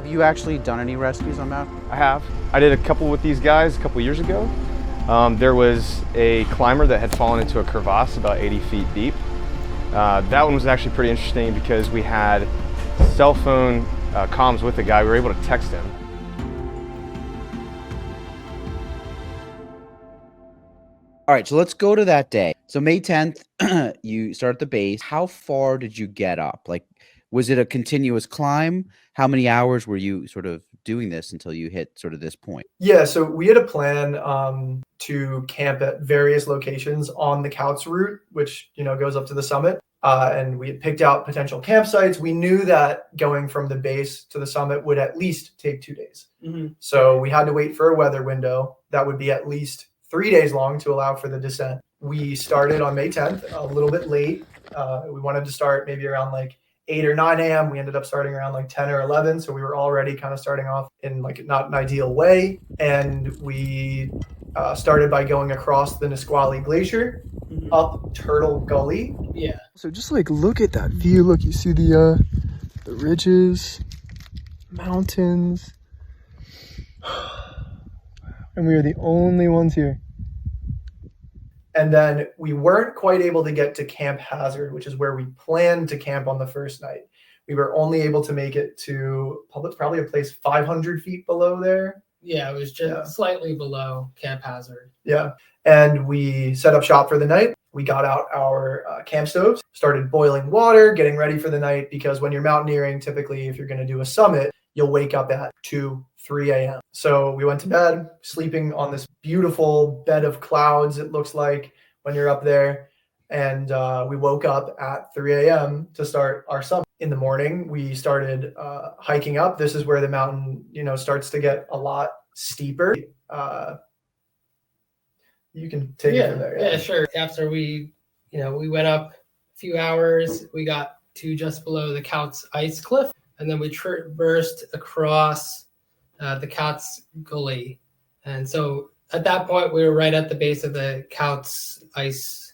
you actually done any rescues on Mount? I have. I did a couple with these guys a couple years ago. There was a climber that had fallen into a crevasse about 80 feet deep. That one was actually pretty interesting because we had cell phone comms with the guy. We were able to text him. All right, so let's go to that day. So May 10th, you start at the base. How far did you get up? Like, was it a continuous climb? How many hours were you sort of doing this until you hit sort of this point? Yeah, so we had a plan to camp at various locations on the Couts route, which, goes up to the summit. And we had picked out potential campsites. We knew that going from the base to the summit would at least take 2 days. Mm-hmm. So we had to wait for a weather window that would be at least 3 days long to allow for the descent. We started on May 10th, a little bit late. We wanted to start maybe around like 8 or 9 a.m. We ended up starting around like 10 or 11. So we were already kind of starting off in like not an ideal way. And we started by going across the Nisqually Glacier, up Turtle Gully. Yeah. So just like look at that view. Look, you see the ridges, mountains. And we are the only ones here. And then we weren't quite able to get to Camp Hazard, which is where we planned to camp on the first night. We were only able to make it to probably a place 500 feet below there. Yeah, it was just slightly below Camp Hazard. Yeah. And we set up shop for the night. We got out our camp stoves, started boiling water, getting ready for the night, because when you're mountaineering, typically if you're going to do a summit, you'll wake up at 2, 3 a.m. So we went to bed, sleeping on this beautiful bed of clouds, it looks like, when you're up there. And we woke up at 3 a.m. to start our summit. In the morning, we started hiking up. This is where the mountain, starts to get a lot steeper. You can take it from there. Yeah, sure. After we went up a few hours, we got to just below the Couts ice cliff. And then we traversed across the Couts Gully. And so at that point, we were right at the base of the Couts ice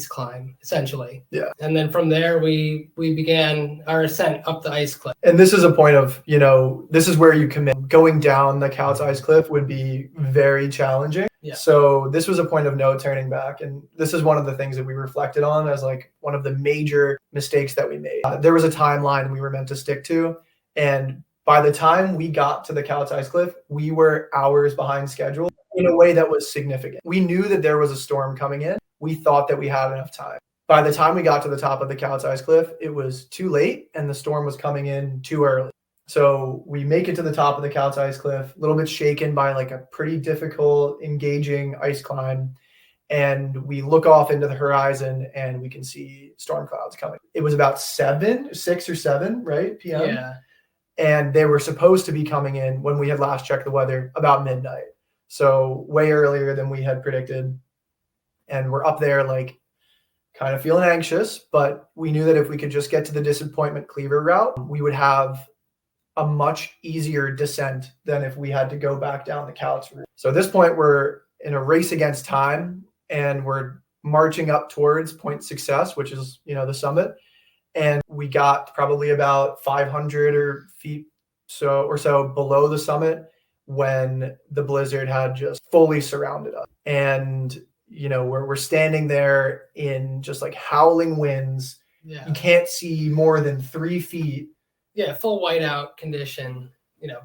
climb, essentially. Yeah. And then from there, we began our ascent up the ice cliff. And this is a point of, this is where you commit. Going down the Couts ice cliff would be very challenging. Yeah. So this was a point of no turning back. And this is one of the things that we reflected on as like one of the major mistakes that we made. There was a timeline we were meant to stick to. And by the time we got to the Couts ice cliff, we were hours behind schedule in a way that was significant. We knew that there was a storm coming in. We thought that we had enough time. By the time we got to the top of the Couts ice cliff, it was too late and the storm was coming in too early. So we make it to the top of the Couts ice cliff, a little bit shaken by like a pretty difficult, engaging ice climb. And we look off into the horizon and we can see storm clouds coming. It was about 6 or 7, right? PM. Yeah. And they were supposed to be coming in when we had last checked the weather about midnight. So way earlier than we had predicted. And we're up there like kind of feeling anxious, but we knew that if we could just get to the Disappointment Cleaver route, we would have a much easier descent than if we had to go back down the Couts route. So at this point, we're in a race against time and we're marching up towards Point Success, which is, the summit. And we got probably about 500 feet or so below the summit when the blizzard had just fully surrounded us. And we're standing there in just like howling winds. Yeah. You can't see more than 3 feet. Yeah, full whiteout condition,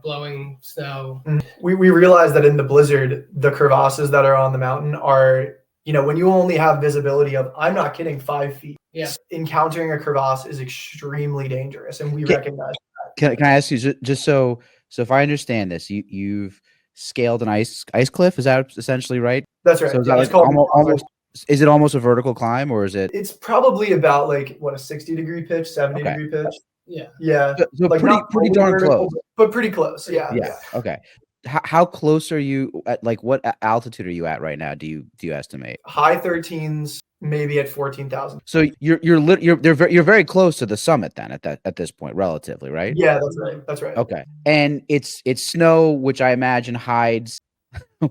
blowing snow. We realized that in the blizzard, the crevasses that are on the mountain are, when you only have visibility of, I'm not kidding, 5 feet. Yeah. Encountering a crevasse is extremely dangerous, and we recognize that. Can I ask you just so if I understand this, you've scaled an ice cliff? Is that essentially right? That's right. So is that like almost? Is it almost a vertical climb, or is it? It's probably about like a 60-degree pitch, 70-degree pitch. Yeah. Yeah. So like pretty darn vertical, close. But pretty close. Yeah. Yeah. Okay. How close are you at? Like, what altitude are you at right now? Do you estimate? High 13s, maybe at 14,000. So you're very close to the summit then at this point, relatively, right? Yeah, that's right. Okay. And it's snow, which I imagine hides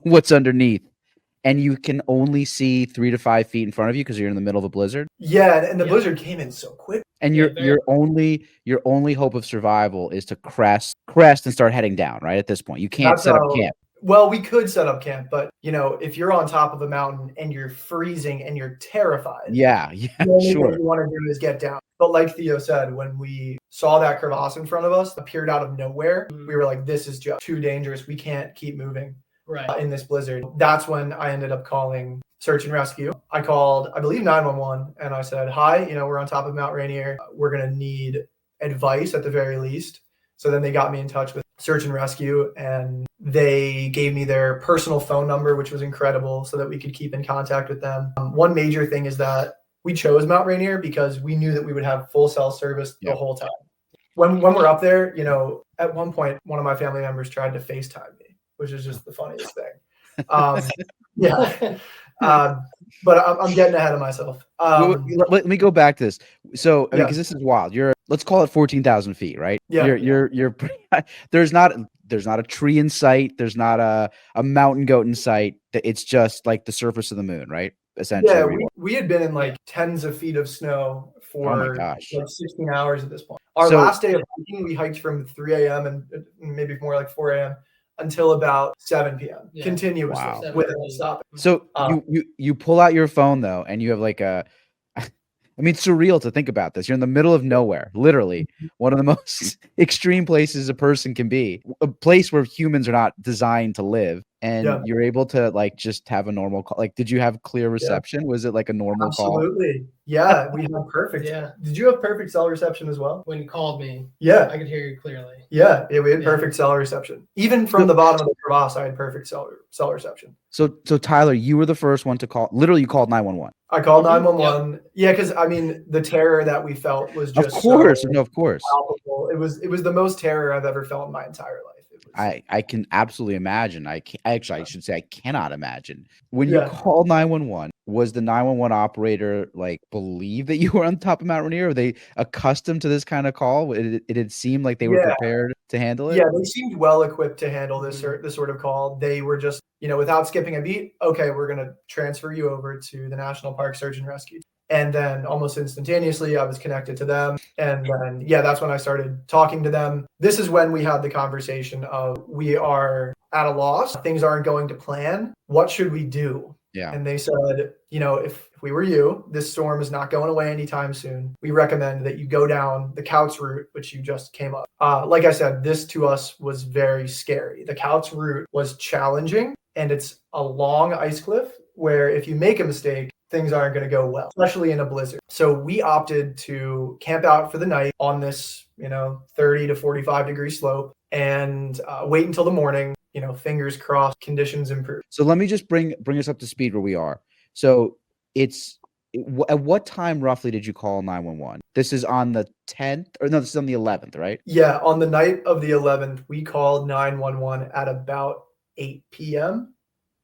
what's underneath. and you can only see 3 to 5 feet in front of you because you're in the middle of a blizzard. Yeah, and the blizzard came in so quick. And Yeah, your only hope of survival is to crest and start heading down. Right at this point, you can't set up camp. Well, we could set up camp, but if you're on top of a mountain and you're freezing and you're terrified, Yeah, the only sure. thing you want to do is get down. But like Theo said, when we saw that crevasse in front of us appeared out of nowhere, we were like, this is just too dangerous. We can't keep moving in this blizzard. That's when I ended up calling search and rescue. I called, I believe, 911, and I said, hi, we're on top of Mount Rainier. We're going to need advice at the very least. So then they got me in touch with search and rescue, and they gave me their personal phone number, which was incredible, so that we could keep in contact with them. One major thing is that we chose Mount Rainier because we knew that we would have full cell service the whole time. When we're up there, at one point, one of my family members tried to FaceTime me, which is just the funniest thing. But I'm getting ahead of myself. Let me go back to this. So, because this is wild. Let's call it 14,000 feet, right? Yeah. You're there's not a tree in sight. There's not a mountain goat in sight. It's just like the surface of the moon, right? Essentially. Yeah, we had been in like tens of feet of snow for like 16 hours at this point. Our last day of hiking, we hiked from 3 a.m. and maybe more like 4 a.m. until about 7 p.m. continuously without stopping. So you pull out your phone though, and you have like it's surreal to think about this. You're in the middle of nowhere, literally one of the most extreme places a person can be, a place where humans are not designed to live. And you're able to like just have a normal call. Like, did you have clear reception? Yeah. Was it like a normal call? Absolutely. Yeah, we had perfect. Yeah. Did you have perfect cell reception as well? When you called me, yeah, I could hear you clearly. Yeah, we had perfect cell reception. Even from the bottom of the crevasse, I had perfect cell reception. So Tyler, you were the first one to call. Literally, you called 911. I called 911. Yeah, because the terror that we felt was just of course. palpable. It was the most terror I've ever felt in my entire life. I can absolutely imagine. I should say I cannot imagine. When you called 911, was the 911 operator like believe that you were on top of Mount Rainier? Were they accustomed to this kind of call? It had seemed like they were prepared to handle it. Yeah, they seemed well equipped to handle this sort of call. They were just, without skipping a beat, okay, we're going to transfer you over to the National Park Search and Rescue. And then almost instantaneously, I was connected to them. And then, that's when I started talking to them. This is when we had the conversation of, we are at a loss. Things aren't going to plan. What should we do? Yeah. And they said, if we were you, this storm is not going away anytime soon. We recommend that you go down the Couts route, which you just came up. Like I said, this to us was very scary. The Couts route was challenging, and it's a long ice cliff where if you make a mistake, things aren't going to go well, especially in a blizzard. So we opted to camp out for the night on this, 30 to 45 degree slope and wait until the morning, fingers crossed, conditions improve. So let me just bring us up to speed where we are. So at what time roughly did you call 911? This is on the 10th, or no, this is on the 11th, right? Yeah, on the night of the 11th, we called 911 at about 8 p.m.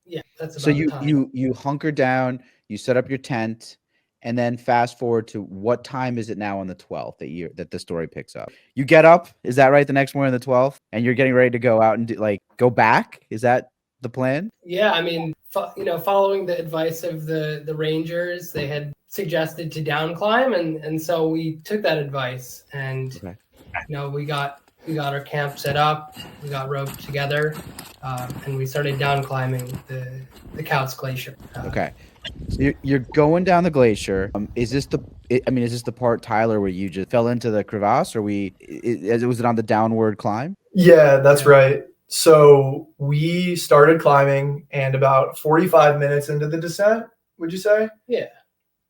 Yeah, that's about so the time. you hunker down, you set up your tent, and then fast forward to what time is it now on the 12th that the story picks up? You get up, is that right? The next morning, the 12th, and you're getting ready to go out and go back. Is that the plan? Yeah, following the advice of the rangers, they had suggested to down climb, and so we took that advice, and we got our camp set up, we got roped together, and we started down climbing the Couts Glacier. Okay. So you're going down the glacier. Is this the part, Tyler, where you just fell into the crevasse, or was it on the downward climb? Yeah, that's right. So we started climbing, and about 45 minutes into the descent, would you say? Yeah.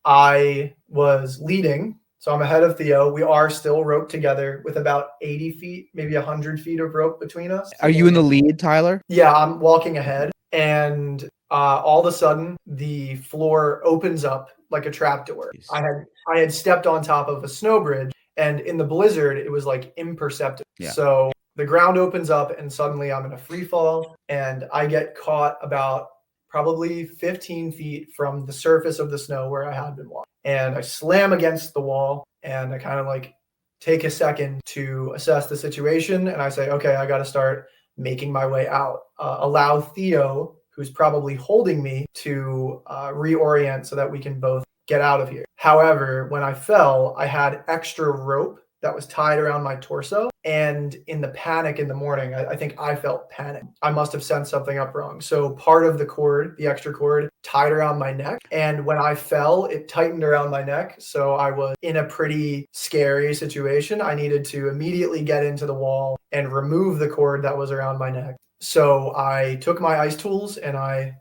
I was leading, so I'm ahead of Theo. We are still roped together with about 80 feet, maybe 100 feet of rope between us. Are you in the lead, Tyler? Yeah, I'm walking ahead, and all of a sudden the floor opens up like a trapdoor. I had stepped on top of a snow bridge, and in the blizzard it was like imperceptible. Yeah. So the ground opens up, and suddenly I'm in a free fall, and I get caught about probably 15 feet from the surface of the snow where I had been walking. And I slam against the wall, and I kind of take a second to assess the situation. And I say, okay, I got to start making my way out. Allow Theo who's probably holding me to reorient so that we can both get out of here. However, when I fell, I had extra rope that was tied around my torso. And in the panic in the morning, I think I felt panic. I must have sent something up wrong. So part of the cord, the extra cord, tied around my neck. And when I fell, it tightened around my neck. So I was in a pretty scary situation. I needed to immediately get into the wall and remove the cord that was around my neck. So I took my ice tools and I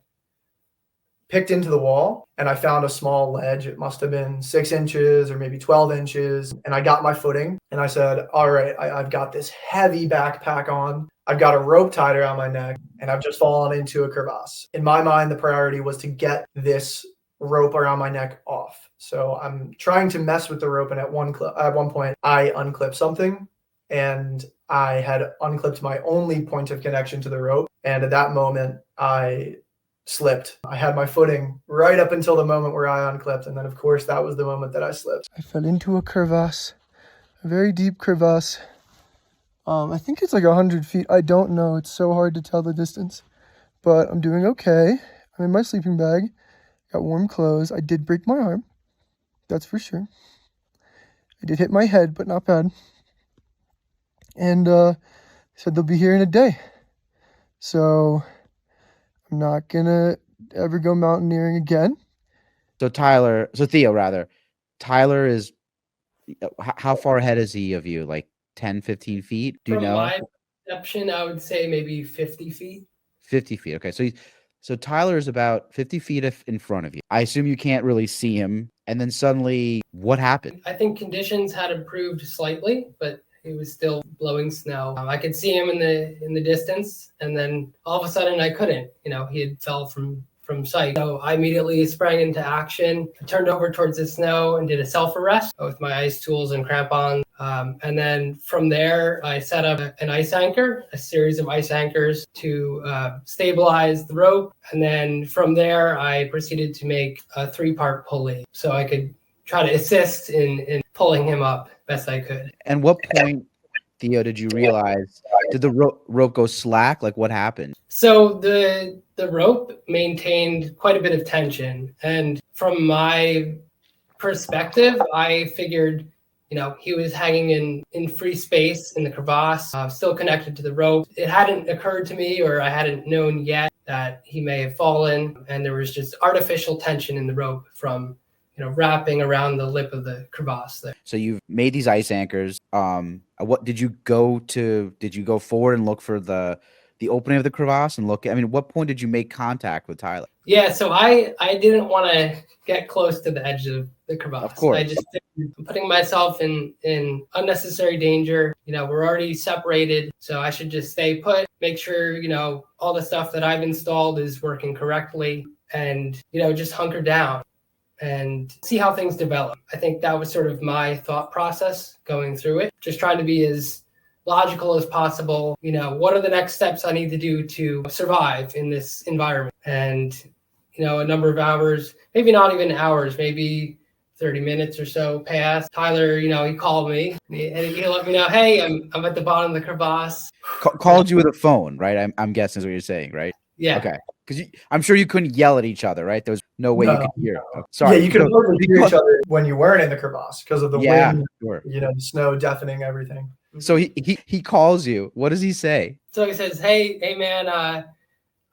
picked into the wall, and I found a small ledge. It must have been 6 inches or maybe 12 inches. And I got my footing and I said, all right, I've got this heavy backpack on. I've got a rope tied around my neck and I've just fallen into a crevasse. In my mind, the priority was to get this rope around my neck off. So I'm trying to mess with the rope. And at one point I unclipped something, and I had unclipped my only point of connection to the rope. And at that moment, I slipped. I had my footing right up until the moment where I unclipped. And then, of course, that was the moment that I slipped. I fell into a crevasse, a very deep crevasse. I think it's like 100 feet. I don't know. It's so hard to tell the distance. But I'm doing okay. I'm in my sleeping bag. Got warm clothes. I did break my arm. That's for sure. I did hit my head, but not bad. And said they'll be here in a day. So I'm not gonna ever go mountaineering again. So Theo rather, Tyler is, how far ahead is he of you? Like 10, 15 feet? Do you From know? my perception, I would say maybe 50 feet. 50 feet. Okay. So Tyler is about 50 feet in front of you. I assume you can't really see him. And then suddenly, what happened? I think conditions had improved slightly, but it was still blowing snow. I could see him in the distance, and then all of a sudden I couldn't. He had fell from sight. So I immediately sprang into action. I turned over towards the snow and did a self-arrest with my ice tools and crampons. And then from there, I set up an ice anchor, a series of ice anchors to stabilize the rope. And then from there, I proceeded to make a 3-part pulley so I could try to assist in pulling him up best I could. And what point, Theo, did you realize, did the rope go slack? Like, what happened? So the rope maintained quite a bit of tension. And from my perspective, I figured, he was hanging in free space in the crevasse, still connected to the rope. It hadn't occurred to me, or I hadn't known yet, that he may have fallen. And there was just artificial tension in the rope from wrapping around the lip of the crevasse there. So you've made these ice anchors. What did you go to? Did you go forward and look for the opening of the crevasse and look? At what point did you make contact with Tyler? Yeah, so I didn't want to get close to the edge of the crevasse. Of course. I'm putting myself in unnecessary danger. We're already separated, so I should just stay put, make sure, all the stuff that I've installed is working correctly, and, just hunker down and see how things develop. I think that was sort of my thought process going through it, just trying to be as logical as possible. What are the next steps I need to do to survive in this environment? And, a number of hours, maybe not even hours, maybe 30 minutes or so passed. Tyler, he called me and he let me know, hey, I'm at the bottom of the crevasse. Called you with a phone, right? I'm guessing is what you're saying, right? Yeah. Okay. Because I'm sure you couldn't yell at each other, right? There was no way you could hear. Oh, sorry. Yeah, you could hardly hear each other when you weren't in the crevasse because of the wind, sure. The snow deafening everything. So he calls you. What does he say? So he says, hey man,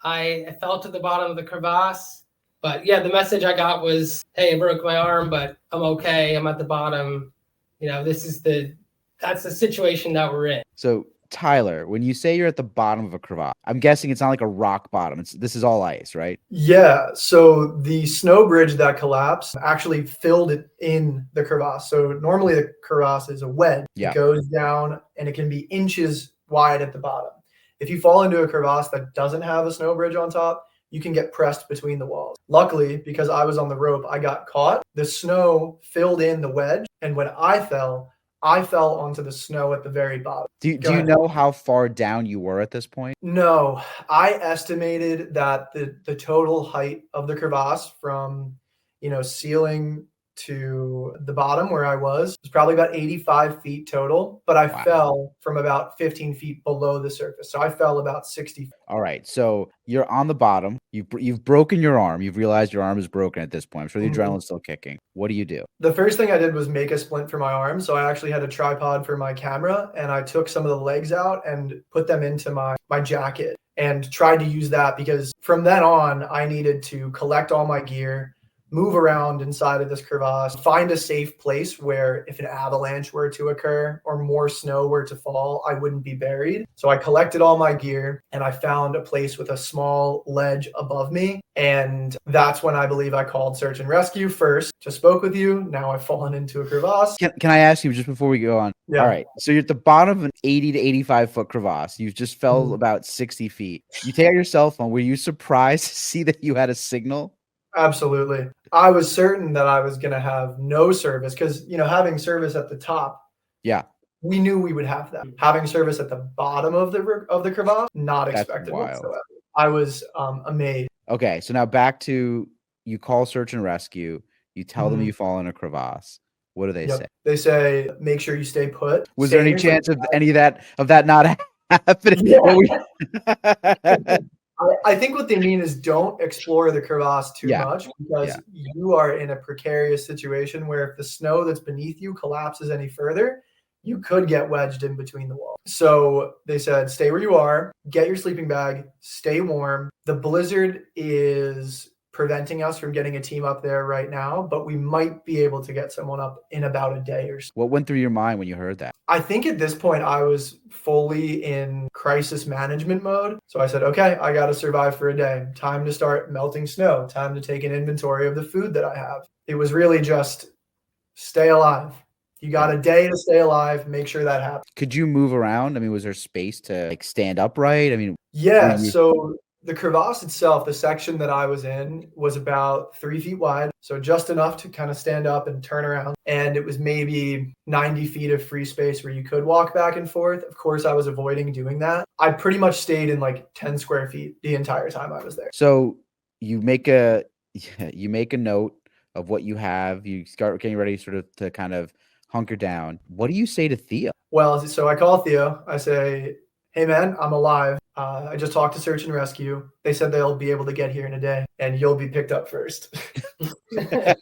I fell to the bottom of the crevasse. But yeah, the message I got was, hey, I broke my arm, but I'm okay. I'm at the bottom. That's the situation that we're in. So Tyler, when you say you're at the bottom of a crevasse, I'm guessing it's not like a rock bottom. This is all ice, right? Yeah. So the snow bridge that collapsed actually filled it in the crevasse. So normally the crevasse is a wedge. Yeah. It goes down and it can be inches wide at the bottom. If you fall into a crevasse that doesn't have a snow bridge on top, you can get pressed between the walls. Luckily, because I was on the rope, I got caught. The snow filled in the wedge. And when I fell onto the snow at the very bottom. Do you know how far down you were at this point? No, I estimated that the total height of the crevasse from, ceiling to the bottom where I was. It was probably about 85 feet total, but I fell from about 15 feet below the surface. So I fell about 60 feet. All right. So you're on the bottom. You've broken your arm. You've realized your arm is broken at this point. I'm sure the adrenaline's still kicking. What do you do? The first thing I did was make a splint for my arm. So I actually had a tripod for my camera, and I took some of the legs out and put them into my jacket and tried to use that, because from then on, I needed to collect all my gear, move around inside of this crevasse, find a safe place where if an avalanche were to occur or more snow were to fall, I wouldn't be buried. So I collected all my gear and I found a place with a small ledge above me. And that's when I believe I called search and rescue first. Just spoke with you. Now I've fallen into a crevasse. Can I ask you just before we go on? Yeah. All right. So you're at the bottom of an 80 to 85 foot crevasse. You just fell about 60 feet. You take out your cell phone. Were you surprised to see that you had a signal? Absolutely. I was certain that I was going to have no service because, having service at the top, we knew we would have that. Having service at the bottom of the crevasse, not expected whatsoever. I was amazed. Okay, so now back to, you call search and rescue. You tell them you fall in a crevasse. What do they say? They say, make sure you stay put. Was there any chance of any of that not happening? Yeah. I think what they mean is don't explore the crevasse too much, because you are in a precarious situation where if the snow that's beneath you collapses any further, you could get wedged in between the walls. So they said, stay where you are, get your sleeping bag, stay warm. The blizzard is preventing us from getting a team up there right now, but we might be able to get someone up in about a day or so. What went through your mind when you heard that? I think at this point I was fully in crisis management mode. So I said, okay, I got to survive for a day. Time to start melting snow. Time to take an inventory of the food that I have. It was really just stay alive. You got a day to stay alive. Make sure that happens. Could you move around? I mean, was there space to stand upright? I mean, yeah. So the crevasse itself, the section that I was in, was about 3 feet wide. So just enough to kind of stand up and turn around. And it was maybe 90 feet of free space where you could walk back and forth. Of course, I was avoiding doing that. I pretty much stayed in like 10 square feet the entire time I was there. So you make a note of what you have. You start getting ready sort of to kind of hunker down. What do you say to Theo? Well, so I call Theo. I say, hey, man, I'm alive. I just talked to search and rescue. They said they'll be able to get here in a day and you'll be picked up first. But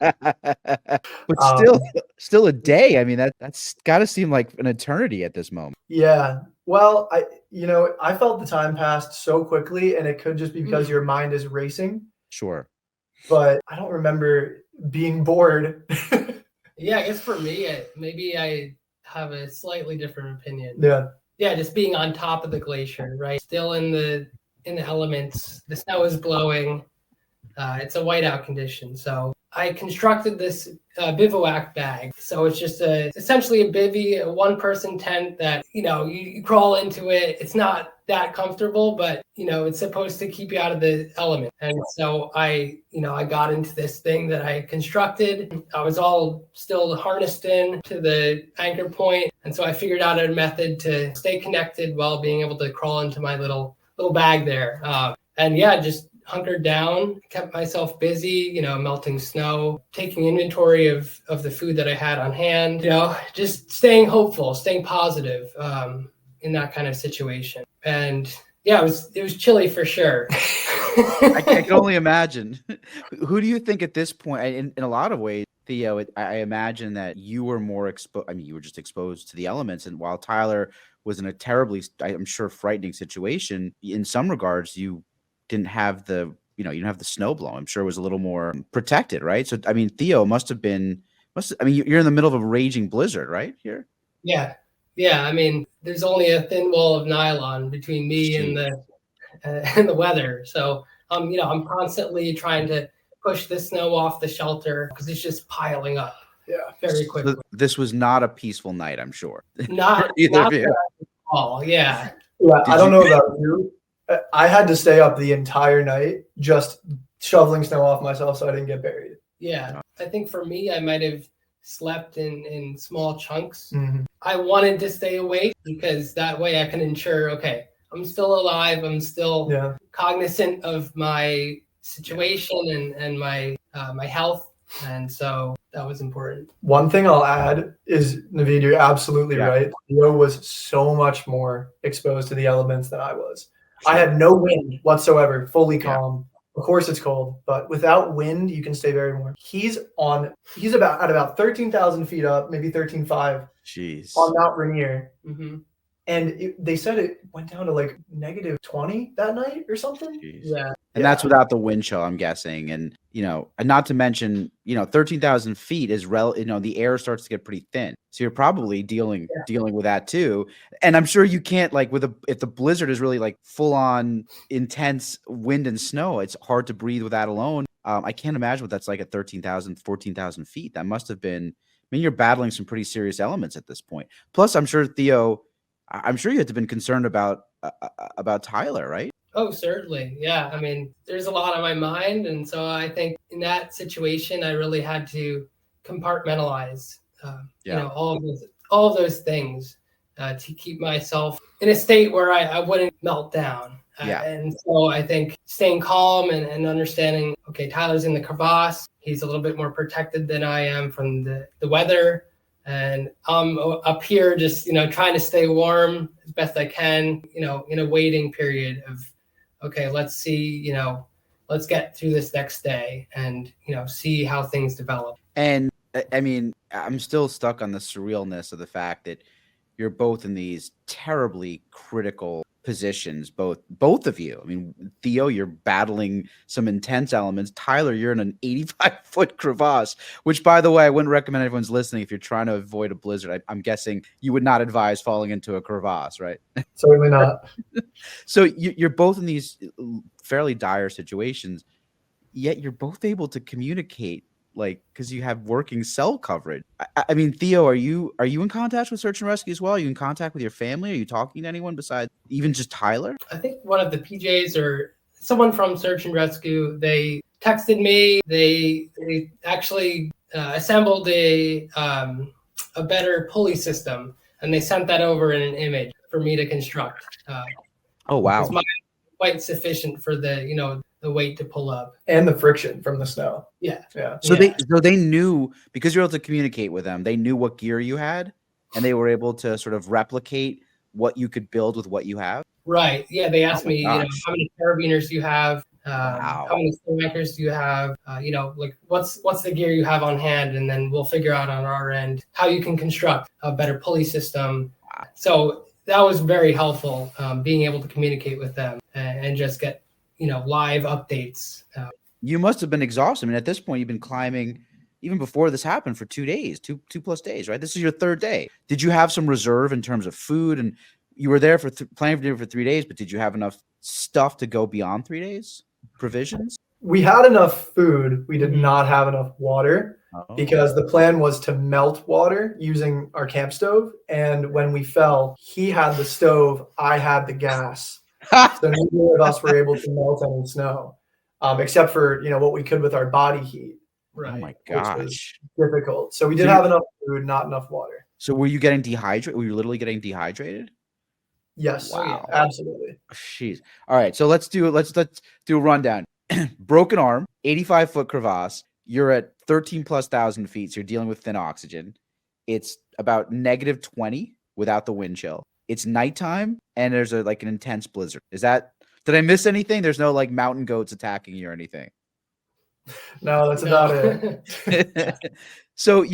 still a day. I mean, that's got to seem like an eternity at this moment. Yeah. Well, I felt the time passed so quickly, and it could just be because your mind is racing. Sure. But I don't remember being bored. Yeah, I guess for me, maybe I have a slightly different opinion. Yeah, just being on top of the glacier, right? Still in the elements. The snow is blowing. It's a whiteout condition. So I constructed this bivouac bag. So it's just essentially a bivvy, a one-person tent that, you crawl into it. It's not that comfortable, but, it's supposed to keep you out of the element. And so I got into this thing that I constructed. I was all still harnessed in to the anchor point. And so I figured out a method to stay connected while being able to crawl into my little bag there. Just hunkered down, kept myself busy, melting snow, taking inventory of the food that I had on hand, just staying hopeful, staying positive in that kind of situation. And yeah, it was chilly for sure. I can only imagine. Who do you think at this point, in a lot of ways, Theo, I imagine that you were more exposed. I mean, you were just exposed to the elements. And while Tyler was in a terribly, I'm sure, frightening situation, in some regards, you didn't have the snow blow. I'm sure it was a little more protected, right? So, I mean, Theo you're in the middle of a raging blizzard, right? Here. Yeah. I mean, there's only a thin wall of nylon between me and the weather. So, I'm constantly trying to push the snow off the shelter because it's just piling up. Yeah, very quickly. So this was not a peaceful night, I'm sure. Not either of you. At all. Yeah. I don't know about you. I had to stay up the entire night just shoveling snow off myself so I didn't get buried. Yeah. I think for me, I might have slept in small chunks. Mm-hmm. I wanted to stay awake because that way I can ensure, okay, I'm still alive. I'm still cognizant of my situation and my health. And so that was important. One thing I'll add is, Naveed, you're absolutely right. Theo was so much more exposed to the elements than I was. I had no wind whatsoever, fully calm. Of course it's cold, but without wind, you can stay very warm. He's about 13,000 feet up, maybe 13,500 Jeez. on Mount Rainier. Mm-hmm. And they said it went down to like negative 20 that night or something. Jeez. Yeah. And that's without the wind chill, I'm guessing. And, and not to mention, 13,000 feet is the air starts to get pretty thin. So you're probably dealing with that too. And I'm sure you can't if the blizzard is really like full on intense wind and snow, it's hard to breathe with that alone. I can't imagine what that's like at 13,000, 14,000 feet. That must have been, you're battling some pretty serious elements at this point. Plus, I'm sure Theo, you had to have been concerned about Tyler, right? Oh, certainly. Yeah. I mean, there's a lot on my mind. And so I think in that situation, I really had to compartmentalize, all of those things to keep myself in a state where I wouldn't melt down. And so I think staying calm and understanding, okay, Tyler's in the crevasse. He's a little bit more protected than I am from the weather. And I'm up here just, trying to stay warm as best I can, in a waiting period of, okay, let's see, let's get through this next day and, see how things develop. And I mean, I'm still stuck on the surrealness of the fact that you're both in these terribly critical positions, both of you. I mean, Theo, you're battling some intense elements. Tyler, you're in an 85-foot crevasse, which, by the way, I wouldn't recommend everyone's listening if you're trying to avoid a blizzard. I'm guessing you would not advise falling into a crevasse, right? Certainly not. So you're both in these fairly dire situations, yet you're both able to communicate, because you have working cell coverage. I mean, Theo, are you in contact with search and rescue as well? Are you in contact with your family? Are you talking to anyone besides even just Tyler? I think one of the PJs or someone from search and rescue, they texted me. They actually assembled a better pulley system, and they sent that over in an image for me to construct. Oh, wow. It's quite sufficient for the weight to pull up and the friction from the snow. So they knew, because you're able to communicate with them, they knew what gear you had, and they were able to sort of replicate what you could build with what you have. Right. Yeah. They asked me, how many carabiners do you have? How many snowmakers do you have? What's the gear you have on hand, and then we'll figure out on our end how you can construct a better pulley system. Wow. So that was very helpful, being able to communicate with them and just get live updates. You must have been exhausted. I mean, at this point, you've been climbing even before this happened for 2 days, two plus days, right? This is your third day. Did you have some reserve in terms of food? And you were there for planning for 3 days, but did you have enough stuff to go beyond 3 days? Provisions? We had enough food. We did not have enough water because the plan was to melt water using our camp stove. And when we fell, he had the stove, I had the gas. So neither of us were able to melt any snow, except for what we could with our body heat. Right. Oh my gosh, difficult. So we did have enough food, not enough water. So were you getting dehydrated? Were you literally getting dehydrated? Yes. Wow. Absolutely. Jeez. All right. So let's do a rundown. Broken arm, 85-foot crevasse. You're at 13,000+ feet. So you're dealing with thin oxygen. It's about negative 20 without the wind chill. It's nighttime, and there's an intense blizzard. Did I miss anything? There's no mountain goats attacking you or anything. No, that's about it. So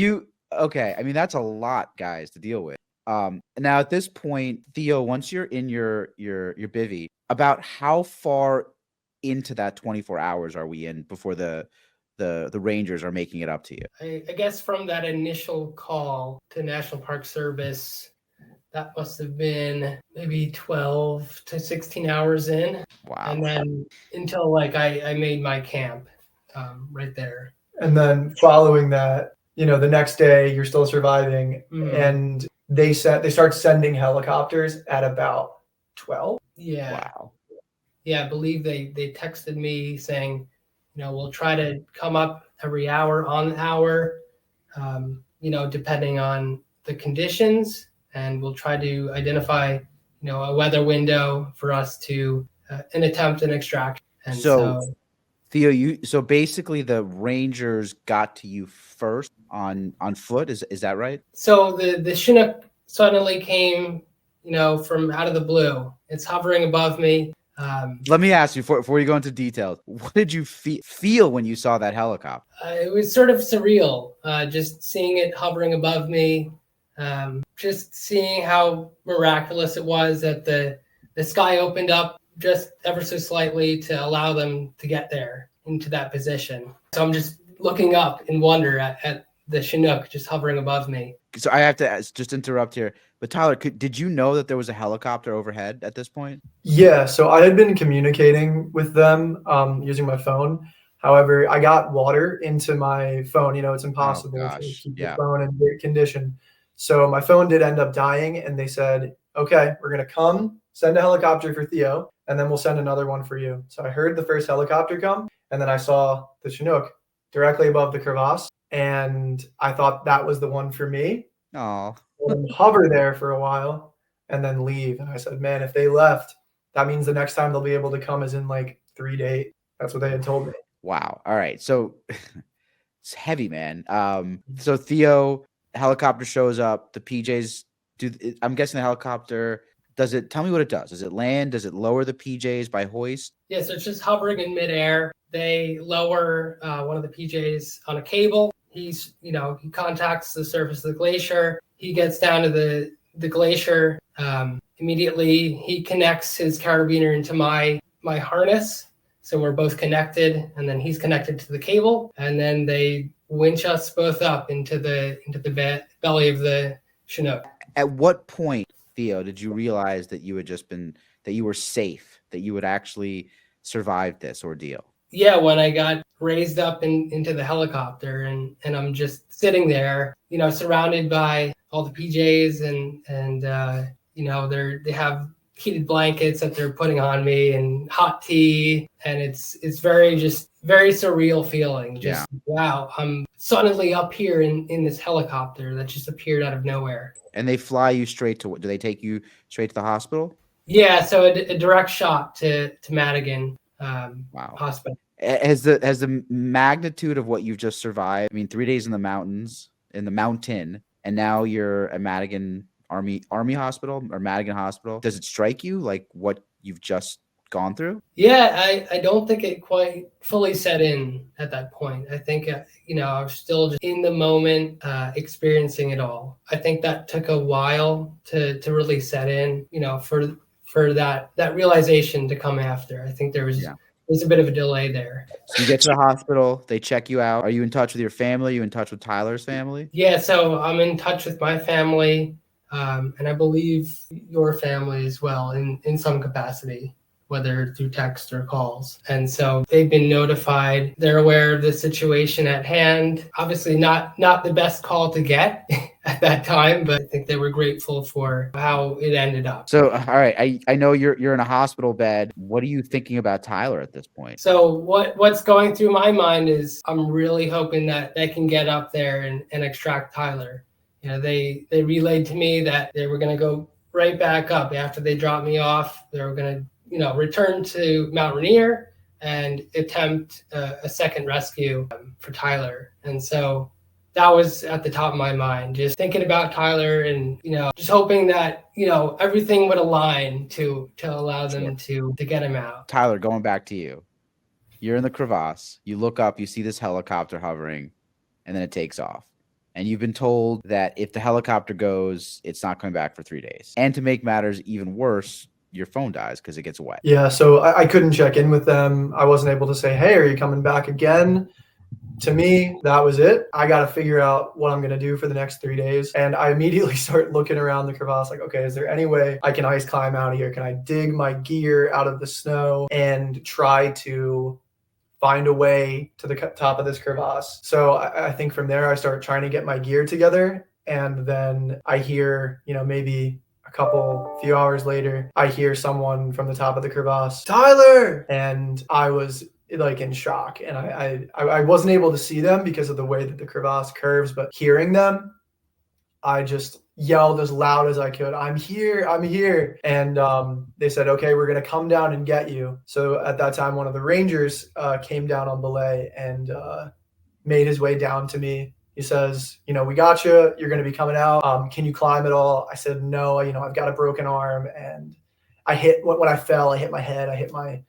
okay. I mean, that's a lot, guys, to deal with. Now at this point, Theo, once you're in your bivvy, about how far into that 24 hours are we in before the rangers are making it up to you? I guess from that initial call to National Park Service, that must have been maybe 12 to 16 hours in. Wow. And then until I made my camp right there. And then following that, the next day you're still surviving, and they start sending helicopters at about 12. Yeah. Wow. Yeah, I believe they texted me saying, we'll try to come up every hour on the hour, depending on the conditions. And we'll try to identify, a weather window for us to attempt an extraction. And so Theo, so basically the Rangers got to you first on foot. Is that right? So the Chinook suddenly came, from out of the blue. It's hovering above me. Let me ask you before you go into details. What did you feel when you saw that helicopter? It was sort of surreal, just seeing it hovering above me, just seeing how miraculous it was that the sky opened up just ever so slightly to allow them to get there into that position. So I'm just looking up in wonder at the Chinook just hovering above me. So I have to just interrupt here. But Tyler, did you know that there was a helicopter overhead at this point? Yeah, so I had been communicating with them using my phone. However, I got water into my phone. It's impossible to keep your phone in great condition. So my phone did end up dying, and they said, okay, we're going to come, send a helicopter for Theo, and then we'll send another one for you. So I heard the first helicopter come, and then I saw the Chinook directly above the crevasse, and I thought that was the one for me. Oh. Hover there for a while and then leave. And I said, man, if they left, that means the next time they'll be able to come is in like 3 days. That's what they had told me. Wow. All right. So it's heavy, man. So Theo, helicopter shows up. The PJs I'm guessing the helicopter, tell me what it does? Does it land? Does it lower the PJs by hoist? Yeah, so it's just hovering in midair. They lower one of the PJs on a cable. He contacts the surface of the glacier. He gets down to the glacier. Immediately, he connects his carabiner into my harness. So we're both connected, and then he's connected to the cable. And then they winch us both up into the belly of the Chinook. At what point, Theo, did you realize that you were safe, that you would actually survive this ordeal? Yeah, when I got raised up into the helicopter and I'm just sitting there, surrounded by all the PJs and they have heated blankets that they're putting on me and hot tea. And it's very surreal feeling. Wow, I'm suddenly up here in this helicopter that just appeared out of nowhere. And they fly you do they take you straight to the hospital? Yeah, so a direct shot to Madigan. Wow. Hospital. Has the magnitude of what you've just survived, 3 days in the mountains, in the mountain, and now you're at Madigan Army Hospital or Madigan Hospital, does it strike you like what you've just gone through? Yeah, I don't think it quite fully set in at that point. I think, I was still just in the moment, experiencing it all. I think that took a while to really set in, for that realization to come after. I think there's a bit of a delay there. So you get to the hospital, they check you out. Are you in touch with your family? Are you in touch with Tyler's family? Yeah, so I'm in touch with my family, and I believe your family as well in some capacity, whether through text or calls. And so they've been notified. They're aware of the situation at hand. Obviously not the best call to get at that time, but I think they were grateful for how it ended up. So, all right, I know you're in a hospital bed. What are you thinking about Tyler at this point? So what's going through my mind is I'm really hoping that they can get up there and extract Tyler. They relayed to me that they were going to go right back up after they dropped me off. They were going to return to Mount Rainier and attempt a second rescue for Tyler. And so that was at the top of my mind, just thinking about Tyler and, just hoping that, everything would align to allow them to get him out. Tyler, going back to you. You're in the crevasse. You look up, you see this helicopter hovering, and then it takes off. And you've been told that if the helicopter goes, it's not coming back for 3 days. And to make matters even worse, your phone dies because it gets wet. Yeah, so I couldn't check in with them. I wasn't able to say, hey, are you coming back again? To me, that was it. I got to figure out what I'm going to do for the next 3 days. And I immediately start looking around the crevasse like, okay, is there any way I can ice climb out of here? Can I dig my gear out of the snow and try to find a way to the top of this crevasse? So I think from there, I start trying to get my gear together. And then I hear, maybe a few hours later, I hear someone from the top of the crevasse, Tyler! And I was like in shock. And I wasn't able to see them because of the way that the crevasse curves, but hearing them, I just yelled as loud as I could, I'm here, I'm here. And they said, okay, we're going to come down and get you. So at that time, one of the Rangers came down on belay and made his way down to me. He says, we got you. You're going to be coming out. Can you climb at all? I said, no, I've got a broken arm. And when I fell, I hit my head. I hit my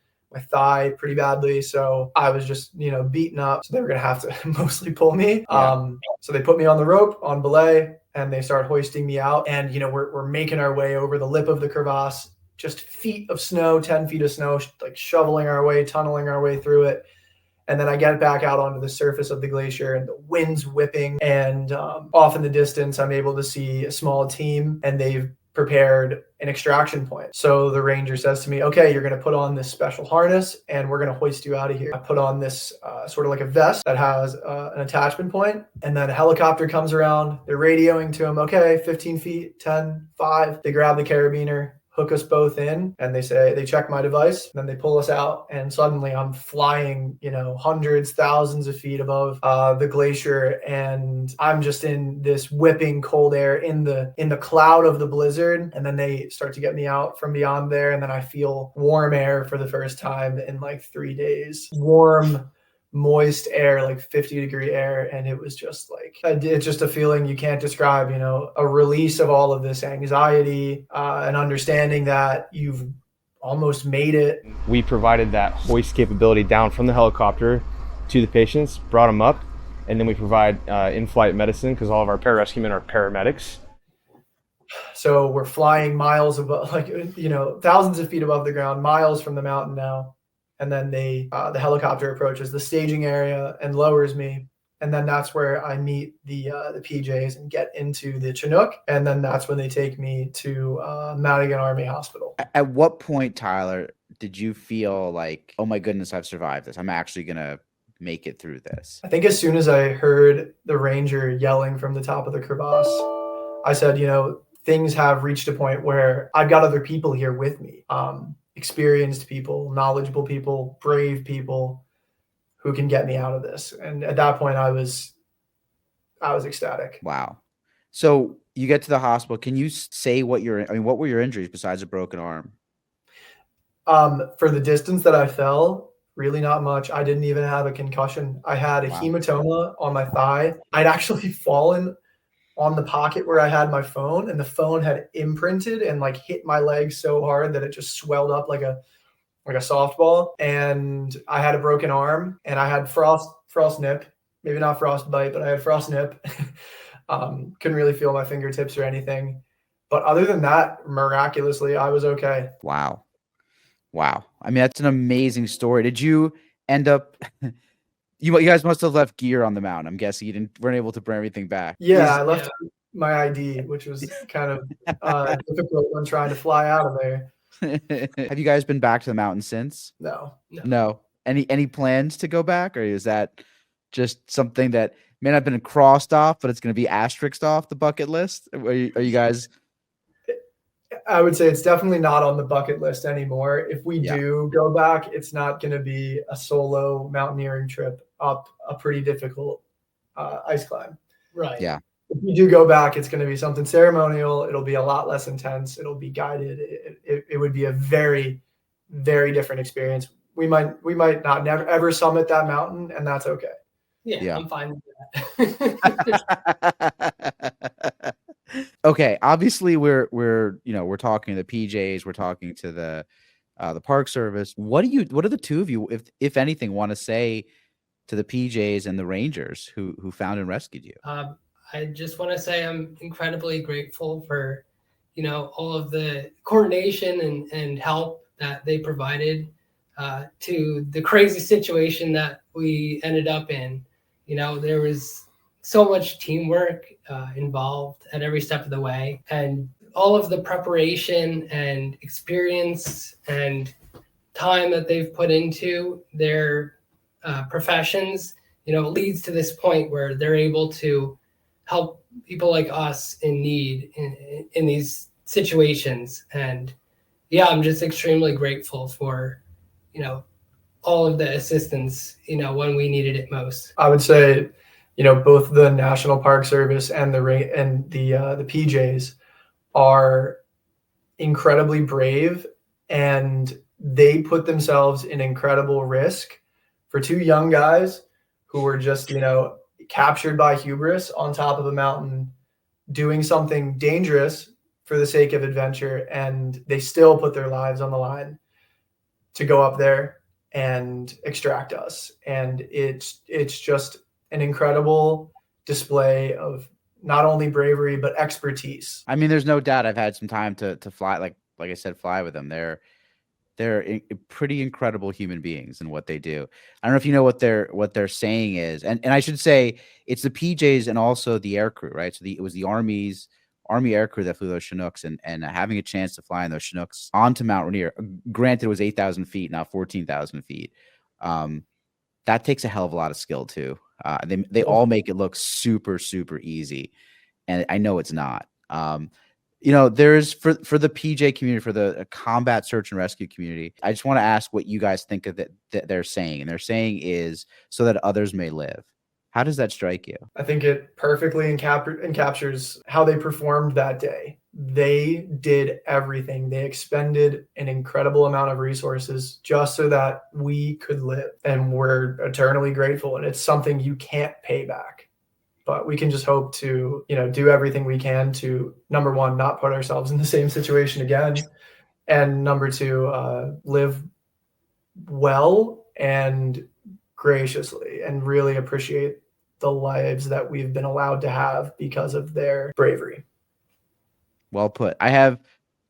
thigh pretty badly. So I was just, beaten up. So they were going to have to mostly pull me. So they put me on the rope on belay and they start hoisting me out. And, we're making our way over the lip of the crevasse, just feet of snow, 10 feet of snow, like shoveling our way, tunneling our way through it. And then I get back out onto the surface of the glacier and the wind's whipping. And off in the distance, I'm able to see a small team and they've prepared an extraction point. So the ranger says to me, okay, you're going to put on this special harness and we're going to hoist you out of here. I put on this sort of like a vest that has an attachment point, and then a helicopter comes around. They're radioing to him, okay, 15 feet, 10, 5. They grab the carabiner, hook us both in, and they check my device, then they pull us out, and suddenly I'm flying, hundreds, thousands of feet above the glacier, and I'm just in this whipping cold air in the cloud of the blizzard. And then they start to get me out from beyond there, and then I feel warm air for the first time in like 3 days. Warm, moist air, like 50-degree air. And it was just like, it's just a feeling you can't describe, a release of all of this anxiety, and understanding that you've almost made it. We provided that hoist capability down from the helicopter to the patients, brought them up, and then we provide in-flight medicine because all of our pararescue men are paramedics. So we're flying miles above, thousands of feet above the ground, miles from the mountain now. And then the helicopter approaches the staging area and lowers me. And then that's where I meet the PJs and get into the Chinook. And then that's when they take me to Madigan Army Hospital. At what point, Tyler, did you feel like, oh my goodness, I've survived this? I'm actually going to make it through this? I think as soon as I heard the ranger yelling from the top of the crevasse, I said, things have reached a point where I've got other people here with me. Experienced people, knowledgeable people, brave people who can get me out of this. And at that point I was ecstatic. Wow. So you get to the hospital. Can you say what were your injuries besides a broken arm? For the distance that I fell, really not much. I didn't even have a concussion. I had a hematoma on my thigh. I'd actually fallen on the pocket where I had my phone, and the phone had imprinted and like hit my leg so hard that it just swelled up like a softball. And I had a broken arm, and I had frost nip, maybe not frostbite, but I had frost nip. Couldn't really feel my fingertips or anything. But other than that, miraculously, I was okay. Wow. I mean, that's an amazing story. Did you end up you guys must have left gear on the mountain. I'm guessing you weren't able to bring everything back. Yeah, I left my ID, which was kind of difficult when trying to fly out of there. Have you guys been back to the mountain since? No. Any plans to go back, or is that just something that may not have been crossed off, but it's going to be asterisked off the bucket list? Are you guys? I would say it's definitely not on the bucket list anymore. If we do go back, it's not going to be a solo mountaineering trip up a pretty difficult ice climb. Right. Yeah. If we do go back, it's going to be something ceremonial. It'll be a lot less intense. It'll be guided. It would be a very, very different experience. We might not ever summit that mountain, and that's okay. Yeah. I'm fine with that. Okay, obviously we're talking to the PJs, we're talking to the Park Service. What do the two of you, if anything, want to say to the PJs and the Rangers who found and rescued you? I just want to say I'm incredibly grateful for all of the coordination and help that they provided to the crazy situation that we ended up in. There was so much teamwork involved at every step of the way, and all of the preparation and experience and time that they've put into their professions, leads to this point where they're able to help people like us in need in these situations. And I'm just extremely grateful for, all of the assistance, when we needed it most. I would say both the National Park Service and the PJs are incredibly brave, and they put themselves in incredible risk for two young guys who were just, captured by hubris on top of a mountain, doing something dangerous for the sake of adventure, and they still put their lives on the line to go up there and extract us. And it's just an incredible display of not only bravery but expertise. I mean, there's no doubt I've had some time to fly, like I said, fly with them. They're pretty incredible human beings in what they do. I don't know if you know what they're saying is, and I should say it's the PJs and also the air crew, right? So it was the Army air crew that flew those Chinooks, and having a chance to fly in those Chinooks onto Mount Rainier. Granted, it was 8,000 feet, not 14,000 feet. That takes a hell of a lot of skill too. They all make it look super, super easy, and I know it's not. There's for the PJ community, for the combat search and rescue community, I just want to ask what you guys think of that they're saying. And they're saying is so that others may live. How does that strike you? I think it perfectly encaptures how they performed that day. They did everything. They expended an incredible amount of resources just so that we could live. And we're eternally grateful. And it's something you can't pay back. But we can just hope to, do everything we can to, number one, not put ourselves in the same situation again. And number two, live well and graciously, and really appreciate the lives that we've been allowed to have because of their bravery. Well put. I have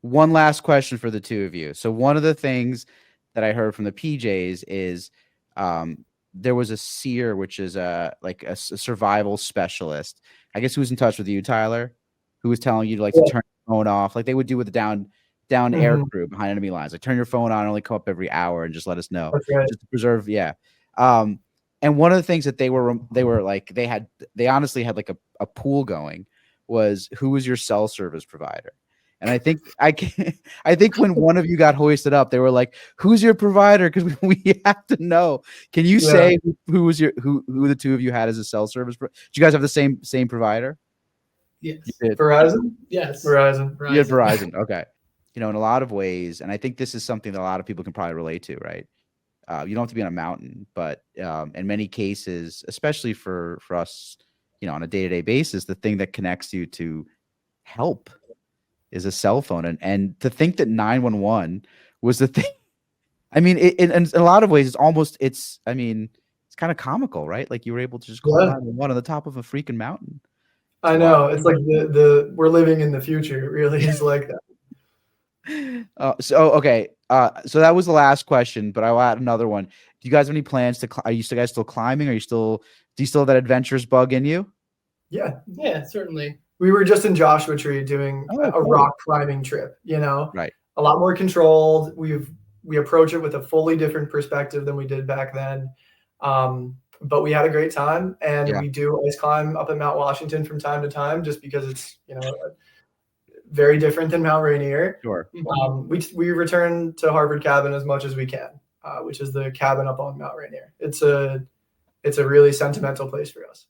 one last question for the two of you. So one of the things that I heard from the PJs is there was a seer, which is a survival specialist, I guess, who was in touch with you, Tyler, who was telling you to to turn your phone off, like they would do with the down air crew behind enemy lines. Like, turn your phone on, only come up every hour, and just let us know. That's right. Just to preserve. Yeah. And one of the things that they honestly had like a pool going was, who was your cell service provider? And I think when one of you got hoisted up, they were like, "Who's your provider? Because we have to know." Can you say who the two of you had as a cell service? Do you guys have the same provider? Yes. Verizon? Yes. Verizon. You had Verizon. Okay. In a lot of ways, and I think this is something that a lot of people can probably relate to, right? You don't have to be on a mountain, but in many cases, especially for us, on a day-to-day basis, the thing that connects you to help is a cell phone. And to think that 911 was the thing. I mean, in a lot of ways, it's kind of comical, right? Like, you were able to just call 911 on the top of a freaking mountain. I know. It's like we're living in the future. It really is like that. Okay. So that was the last question, but I'll add another one. Do you guys have any plans to? Are you guys still climbing? Do you still have that adventurous bug in you? Yeah. Yeah, certainly. We were just in Joshua Tree doing a rock climbing trip. Right. A lot more controlled. We approach it with a fully different perspective than we did back then. But we had a great time, and we do ice climb up at Mount Washington from time to time, just because it's very different than Mount Rainier. Sure. We return to Harvard Cabin as much as we can, which is the cabin up on Mount Rainier. It's a really sentimental place for us.